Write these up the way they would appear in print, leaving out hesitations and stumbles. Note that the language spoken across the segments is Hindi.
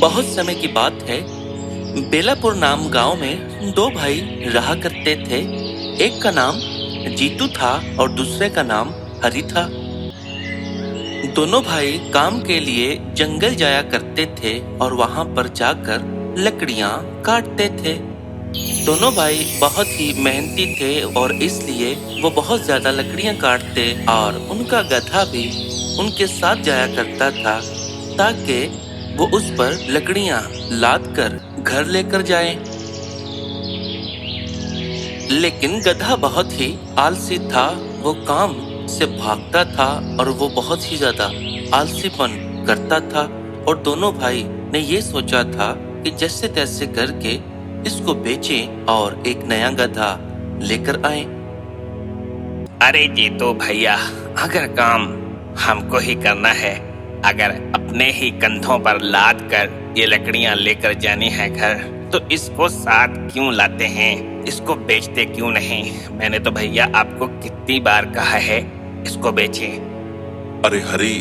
बहुत समय की बात है। बेलापुर नाम गांव में दो भाई रहा करते थे। एक का नाम जीतू था और दूसरे का नाम हरी था। दोनों भाई काम के लिए जंगल जाया करते थे और वहां पर जाकर लकड़ियां काटते थे। दोनों भाई बहुत ही मेहनती थे और इसलिए वो बहुत ज्यादा लकड़ियां काटते और उनका गधा भी उनके साथ जाया करता था ताकि वो उस पर लकड़ियां लाद कर घर लेकर जाए। लेकिन गधा बहुत ही आलसी था। वो काम से भागता था और वो बहुत ही ज्यादा आलसीपन करता था और दोनों भाई ने ये सोचा था कि जैसे तैसे करके इसको बेचें और एक नया गधा लेकर आए। अरे जीतू भैया, अगर काम हमको ही करना है, अगर अपने ही कंधों पर लाद कर ये लकड़ियां लेकर जानी है घर, तो इसको साथ क्यों लाते हैं? इसको बेचते क्यों नहीं? मैंने तो भैया आपको कितनी बार कहा है इसको बेचें। अरे हरी,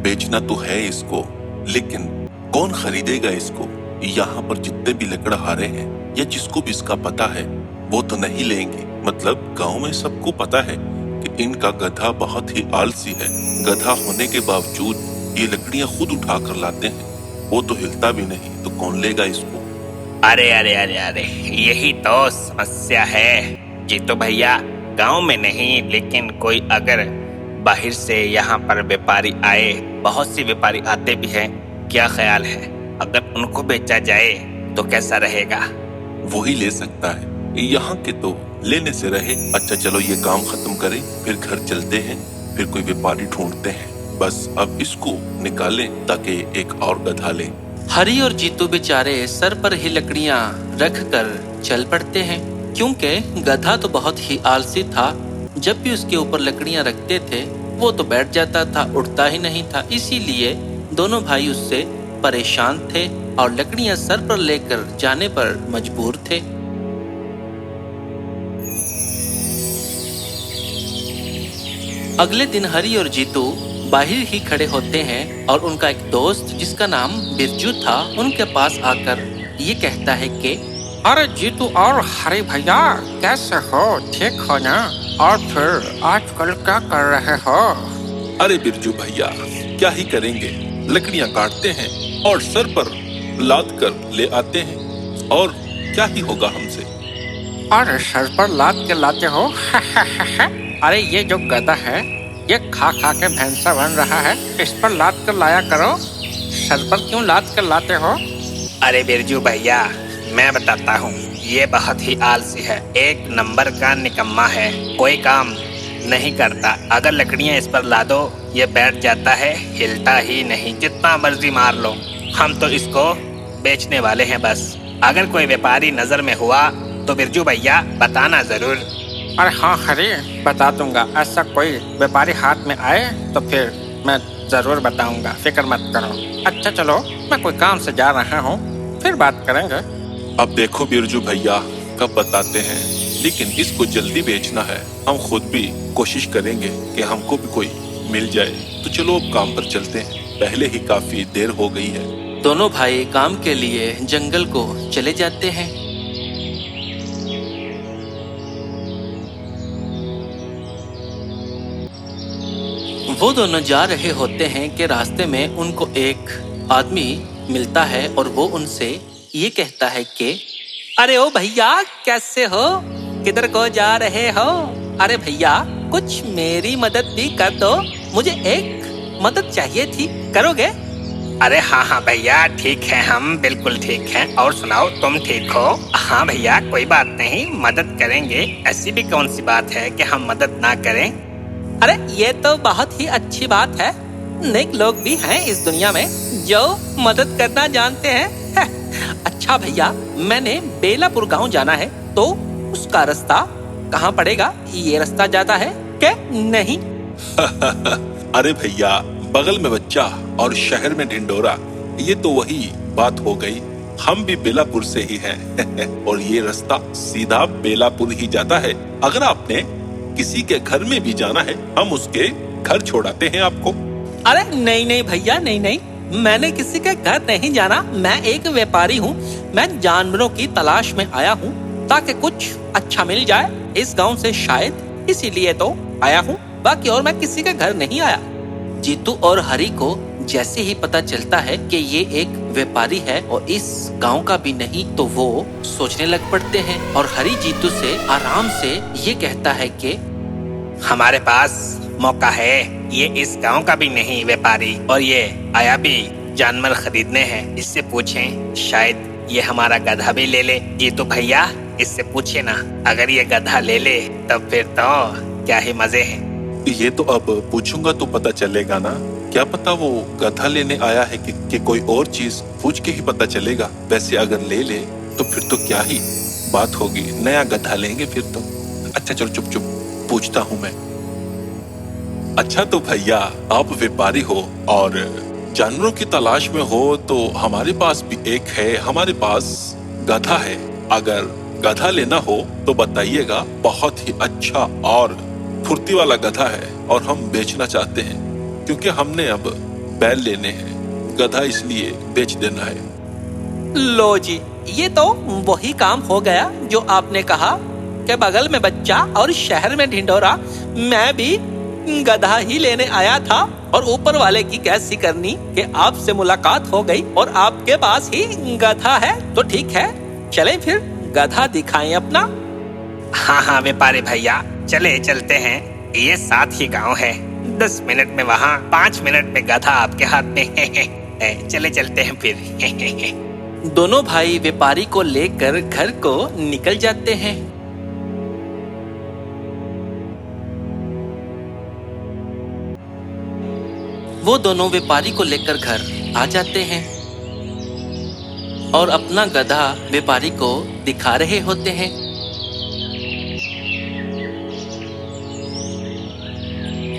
बेचना तो है इसको, लेकिन कौन खरीदेगा इसको? यहाँ पर जितने भी लकड़हारे हैं या जिसको भी इसका पता है वो तो नहीं लेंगे। मतलब गांव में सबको पता है कि इनका गधा बहुत ही आलसी है। गधा होने के बावजूद ये लकड़ियां खुद उठा कर लाते हैं, वो तो हिलता भी नहीं, तो कौन लेगा इसको? अरे अरे अरे अरे, यही तो समस्या है जीतू भैया। गांव में नहीं, लेकिन कोई अगर बाहर से यहाँ पर व्यापारी आए, बहुत से व्यापारी आते भी हैं, क्या ख्याल है अगर उनको बेचा जाए तो कैसा रहेगा? वही ले सकता है, यहाँ के तो लेने से रहे। अच्छा चलो ये काम खत्म करें, फिर घर चलते हैं, फिर कोई व्यापारी ढूंढते हैं। बस अब इसको निकालें ताकि एक और गधा लें। हरी और जीतू बेचारे सर पर ही लकड़ियां रख कर चल पड़ते हैं, क्योंकि गधा तो बहुत ही आलसी था। जब भी उसके ऊपर लकड़ियां रखते थे वो तो बैठ जाता था, उठता ही नहीं था। इसीलिए दोनों भाई उससे परेशान थे और लकड़ियां सर पर लेकर जाने पर मजबूर थे। अगले दिन हरी और जीतू बाहर ही खड़े होते हैं और उनका एक दोस्त जिसका नाम बिरजू था उनके पास आकर ये कहता है कि अरे जीतू और हरी भैया, कैसे हो? ठीक हो ना? और फिर आजकल क्या कर रहे हो? अरे बिरजू भैया, क्या ही करेंगे, लकड़ियां काटते हैं और सर पर लाद कर ले आते हैं, और क्या ही होगा हमसे। अरे सर पर लाद के लाते हो? अरे ये जो गधा है ये खा खा के भैंसा बन रहा है, इस पर लाद कर लाया करो। सर पर क्यों लाद कर लाते हो? अरे बिरजू भैया, मैं बताता हूँ, ये बहुत ही आलसी है, एक नंबर का निकम्मा है, कोई काम नहीं करता। अगर लकड़ियाँ इस पर ला दो ये बैठ जाता है, हिलता ही नहीं, जितना मर्जी मार लो। हम तो इसको बेचने वाले हैं बस। अगर कोई व्यापारी नजर में हुआ तो बिरजू भैया बताना जरूर। अरे हाँ हरी, बता दूंगा। ऐसा कोई व्यापारी हाथ में आए तो फिर मैं जरूर बताऊंगा, फिक्र मत करो। अच्छा चलो, मैं कोई काम से जा रहा हूँ, फिर बात करेंगे। अब देखो बिरजू भैया, कब बताते हैं, लेकिन इसको जल्दी बेचना है। हम खुद भी कोशिश करेंगे कि हमको भी कोई मिल जाए। तो चलो अब काम पर चलते हैं, पहले ही काफी देर हो गई है। दोनों भाई काम के लिए जंगल को चले जाते हैं। वो दोनों जा रहे होते हैं कि रास्ते में उनको एक आदमी मिलता है और वो उनसे ये कहता है कि अरे ओ भैया, कैसे हो? किधर को जा रहे हो? अरे भैया, कुछ मेरी मदद भी कर दो, मुझे एक मदद चाहिए थी, करोगे? अरे हाँ हाँ भैया, ठीक है, हम बिल्कुल ठीक हैं। और सुनाओ, तुम ठीक हो? हाँ भैया, कोई बात नहीं, मदद करेंगे। ऐसी भी कौन सी बात है कि हम मदद ना करें? अरे ये तो बहुत ही अच्छी बात है, नेक लोग भी हैं इस दुनिया में जो मदद करना जानते हैं। अच्छा भैया, मैंने बेलापुर गांव जाना है, तो उसका रास्ता कहाँ पड़ेगा? ये रास्ता जाता है क्या? नहीं। अरे भैया, बगल में बच्चा और शहर में ढिंडोरा, ये तो वही बात हो गई। हम भी बेलापुर से ही हैं और ये रास्ता सीधा बेलापुर ही जाता है। अगर आपने किसी के घर में भी जाना है, हम उसके घर छोड़ाते हैं आपको। अरे नहीं नहीं भैया, नहीं नहीं, मैंने किसी के घर नहीं जाना। मैं एक व्यापारी हूँ। मैं जानवरों की तलाश में आया हूँ ताकि कुछ अच्छा मिल जाए इस गांव से, शायद इसीलिए तो आया हूँ। बाकी और मैं किसी के घर नहीं आया। जीतू और हरी को जैसे ही पता चलता है कि ये एक व्यापारी है और इस गांव का भी नहीं, तो वो सोचने लग पड़ते हैं। और हरी जीतू से आराम से ये कहता है कि हमारे पास मौका है। ये इस गांव का भी नहीं व्यापारी और ये आया भी जानवर खरीदने हैं। इससे पूछें, शायद ये हमारा गधा भी ले ले। जीतू भैया, इससे पूछे ना, अगर ये गधा ले ले तब फिर तो क्या ही मजे हैं। ये तो अब पूछूंगा तो पता चलेगा ना। क्या पता वो गधा लेने आया है कि कोई और चीज, पूछ के ही पता चलेगा। वैसे अगर ले ले तो फिर तो क्या ही बात होगी, नया गधा लेंगे फिर तो। अच्छा चलो चुप चुप, पूछता हूँ मैं। अच्छा तो भैया, आप व्यापारी हो और जानवरों की तलाश में हो, तो हमारे पास भी एक है। हमारे पास गधा है। अगर गधा लेना हो तो बताइएगा। बहुत ही अच्छा और फुर्ती वाला गधा है और हम बेचना चाहते हैं, क्योंकि हमने अब बैल लेने हैं। गधा इसलिए बेच देना है। लो जी, ये तो वही काम हो गया जो आपने कहा कि बगल में बच्चा और शहर में ढिंढोरा। मैं भी गधा ही लेने आया था और ऊपर वाले की कैसी करनी कि आपसे मुलाकात हो गई और आपके पास ही गधा है। तो ठीक है, चलें फिर गधा दिखाएं अपना। हाँ हाँ व्यापारी भैया, चलते हैं। ये साथ ही गांव है। 10 मिनट में वहाँ, 5 मिनट में गधा आपके हाथ में। चलते हैं फिर। दोनों भाई व्यापारी को लेकर घर को निकल जाते हैं। वो दोनों व्यापारी को लेकर घर आ जाते हैं और अपना गधा व्यापारी को दिखा रहे होते हैं।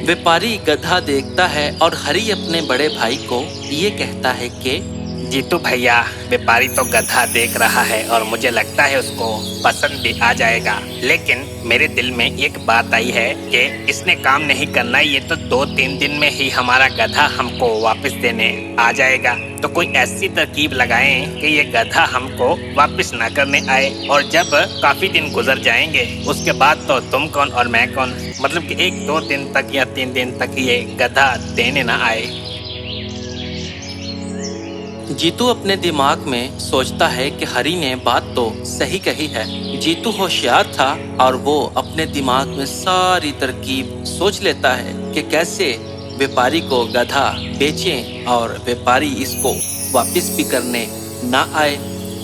व्यापारी गधा देखता है और हरी अपने बड़े भाई को ये कहता है कि जीतू भैया, व्यापारी तो गधा देख रहा है और मुझे लगता है उसको पसंद भी आ जाएगा। लेकिन मेरे दिल में एक बात आई है कि इसने काम नहीं करना। ये तो 2-3 दिन में ही हमारा गधा हमको वापस देने आ जाएगा। तो कोई ऐसी तरकीब लगाएं कि ये गधा हमको वापस ना करने आए। और जब काफी दिन गुजर जाएंगे उसके बाद तो तुम कौन और मैं कौन, मतलब कि 1-2 दिन तक या 3 दिन तक ये गधा देने ना आए। जीतू अपने दिमाग में सोचता है कि हरी ने बात तो सही कही है। जीतू होशियार था और वो अपने दिमाग में सारी तरकीब सोच लेता है कि कैसे व्यापारी को गधा बेचें और व्यापारी इसको वापस भी करने ना आए।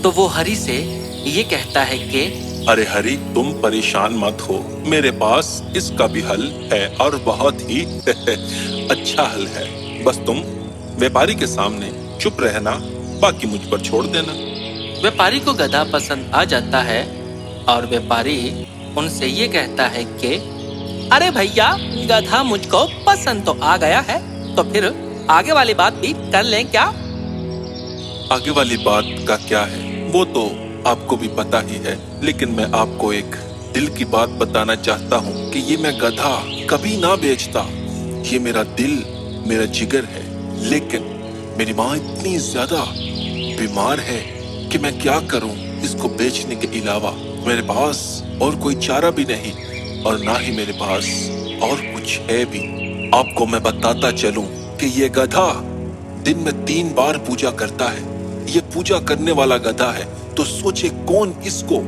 तो वो हरी से ये कहता है कि अरे हरी, तुम परेशान मत हो, मेरे पास इसका भी हल है और बहुत ही अच्छा हल है। बस तुम व्यापारी के सामने चुप रहना, बाकी मुझ पर छोड़ देना। व्यापारी को गधा पसंद आ जाता है और व्यापारी उनसे ये कहता है कि अरे भैया, गधा मुझको पसंद तो आ गया है, तो फिर आगे वाली बात भी कर लें क्या? आगे वाली बात का क्या है वो तो आपको भी पता ही है, लेकिन मैं आपको एक दिल की बात बताना चाहता हूँ कि ये मैं गधा कभी ना बेचता। ये मेरा दिल, मेरा जिगर है। लेकिन मेरी माँ इतनी ज्यादा बीमार है कि मैं क्या करूं। इसको बेचने के अलावा मेरे पास और कोई चारा भी नहीं और ना ही मेरे पास और कुछ है भी। आपको मैं बताता चलूं कि ये गधा दिन में 3 बार पूजा करता है। ये पूजा करने वाला गधा है, तो सोचे कौन इसको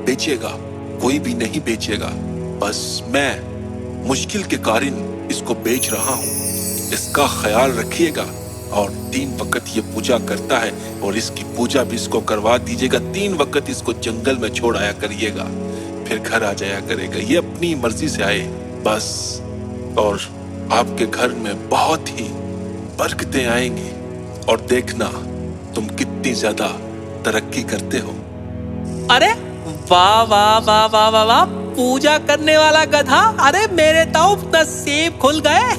बेचेगा? कोई भी नहीं बेचेगा। बस मैं मुश्किल के कारण इसको बेच रहा हूँ। इसका ख्याल रखिएगा। और 3 वक्त ये पूजा करता है और इसकी पूजा भी इसको करवा दीजिएगा। 3 वक्त इसको जंगल में छोड़ आया करिएगा, फिर घर आ जाया करेगा। ये अपनी मर्जी से आए बस, और आपके घर में बहुत ही बरकतें आएंगी और देखना तुम कितनी ज्यादा तरक्की करते हो। अरे वाह वाह वाह वाह वाह वाह, पूजा करने वाला गधा! अरे मेरे तो नसीब खुल गए।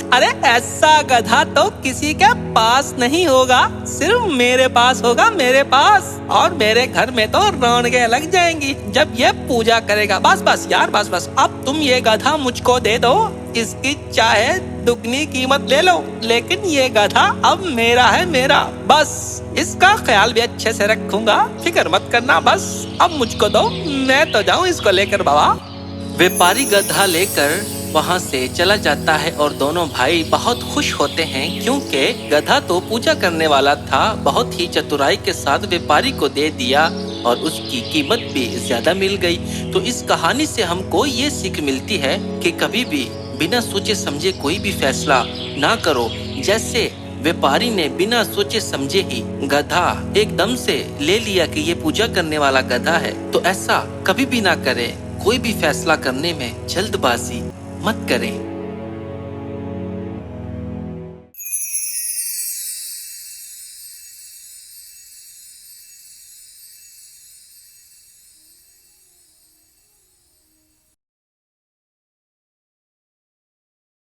अरे ऐसा गधा तो किसी के पास नहीं होगा, सिर्फ मेरे पास होगा, मेरे पास। और मेरे घर में तो रौनकें लग जाएंगी जब ये पूजा करेगा। बस बस यार, बस बस, अब तुम ये गधा मुझको दे दो। इसकी चाहे दुगनी कीमत ले लो, लेकिन ये गधा अब मेरा है, मेरा। बस इसका ख्याल भी अच्छे से रखूंगा, फिक्र मत करना। बस अब मुझको दो, मैं तो जाऊं इसको लेकर बाबा। व्यापारी गधा लेकर वहां से चला जाता है और दोनों भाई बहुत खुश होते हैं, क्योंकि गधा तो पूजा करने वाला था। बहुत ही चतुराई के साथ व्यापारी को दे दिया और उसकी कीमत भी ज्यादा मिल गई। तो इस कहानी से हमको ये सीख मिलती है कि कभी भी बिना सोचे समझे कोई भी फैसला ना करो। जैसे व्यापारी ने बिना सोचे समझे ही गधा एकदम से ले लिया कि ये पूजा करने वाला गधा है, तो ऐसा कभी भी ना करें। कोई भी फैसला करने में जल्दबाजी मत करें।